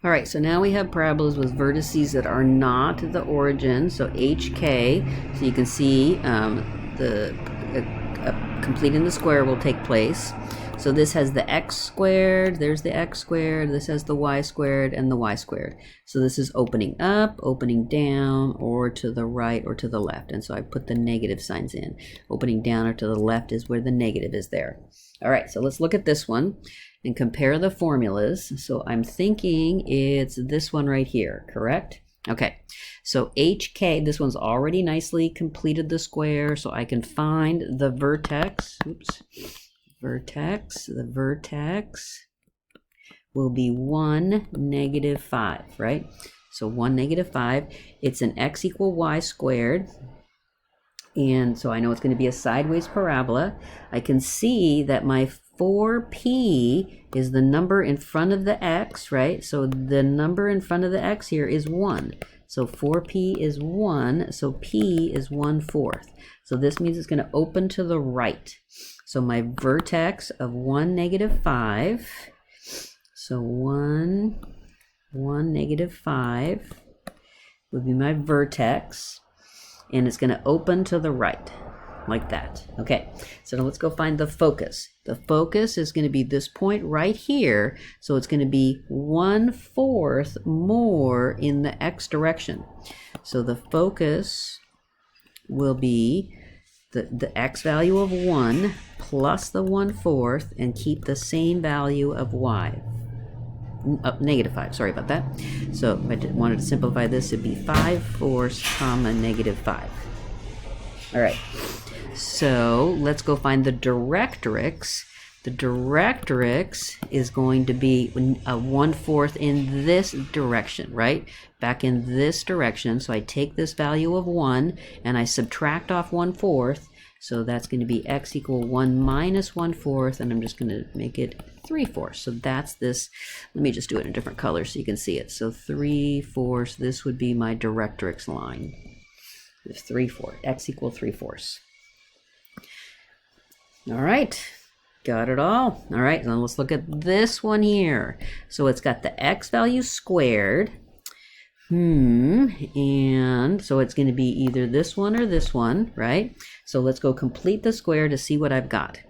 All right, so now we have parabolas with vertices that are not the origin, so HK. So you can see completing the square will take place. So this has the x squared, there's the x squared, this has the y squared and the y squared. So this is opening up, opening down, or to the right or to the left. And so I put the negative signs in. Opening down or to the left is where the negative is there. All right, so let's look at this one and compare the formulas. So I'm thinking it's this one right here, correct? Okay, so HK, this one's already nicely completed the square, so I can find the vertex. Oops. Vertex, the vertex will be 1, -5, right? So 1, -5, it's an x equal y squared. And so I know it's going to be a sideways parabola. I can see that my 4p is the number in front of the x, right? So the number in front of the x here is 1. So 4p is 1, so p is 1/4. So this means it's going to open to the right. So my vertex of 1, -5, so 1, -5 would be my vertex, and it's going to open to the right, like that. Okay, so now let's go find the focus. The focus is going to be this point right here, so it's going to be 1/4 more in the x direction. So the focus will be the x value of 1 plus the 1/4 and keep the same value of y. -5, sorry about that. So if I wanted to simplify this, it'd be 5/4, -5. All right, so let's go find the directrix. The directrix is going to be a 1/4 in this direction, right? Back in this direction. So I take this value of 1 and I subtract off 1/4. So that's going to be x equal 1 minus 1/4, and I'm just going to make it 3/4. So that's this. Let me just do it in a different color so you can see it. So 3/4, this would be my directrix line. It's 3/4, x equal 3/4. All right. Got it all. All right, now let's look at this one here. So it's got the x value squared. And so it's going to be either this one or this one, right? So let's go complete the square to see what I've got.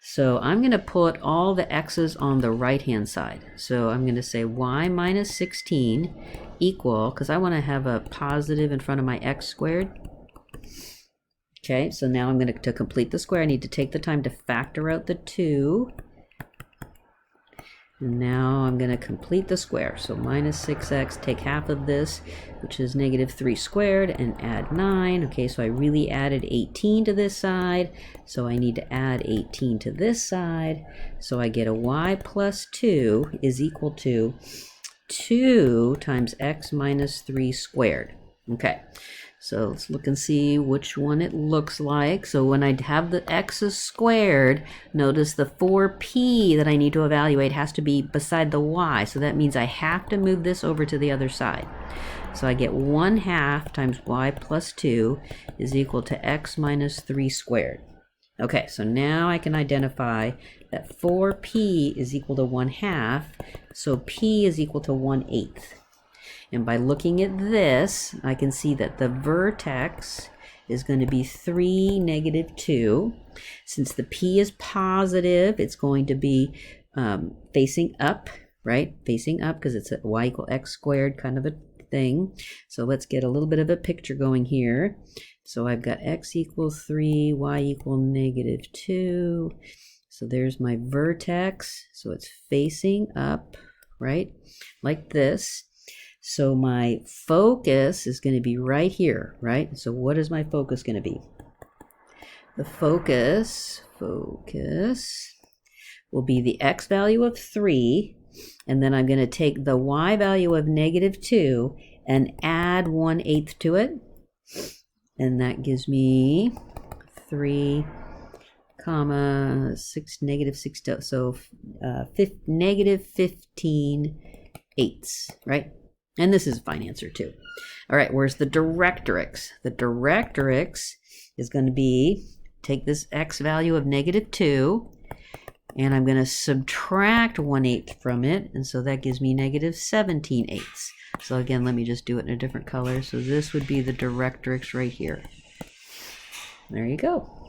So I'm going to put all the x's on the right-hand side. So I'm going to say y minus 16 equal, because I want to have a positive in front of my x squared. Okay, so now I'm going to complete the square, I need to take the time to factor out the 2. And now I'm going to complete the square. So minus 6x, take half of this, which is -3 squared, and add 9. Okay, so I really added 18 to this side. So I need to add 18 to this side. So I get a y plus 2 is equal to 2 times x minus 3 squared. Okay. So let's look and see which one it looks like. So when I have the x's squared, notice the 4p that I need to evaluate has to be beside the y. So that means I have to move this over to the other side. So I get 1/2 times y plus 2 is equal to x minus 3 squared. Okay, so now I can identify that 4p is equal to 1/2. So p is equal to 1/8. And by looking at this, I can see that the vertex is going to be 3, -2. Since the p is positive, it's going to be facing up, right? Facing up, because it's a y equal x squared kind of a thing. So let's get a little bit of a picture going here. So I've got x equals 3, y equal -2. So there's my vertex. So it's facing up, right? Like this. So my focus is going to be right here, right? So what is my focus going to be? The focus will be the x value of 3, and then I'm going to take the y value of -2 and add 1/8 to it. And that gives me 3, -6, so -15/8, right? And this is a fine answer too. All right, where's the directrix? The directrix is going to be, take this x value of -2 And I'm going to subtract 1/8 from it, and so that gives me negative 17/8. So again, let me just do it in a different color. So this would be the directrix right here. There you go.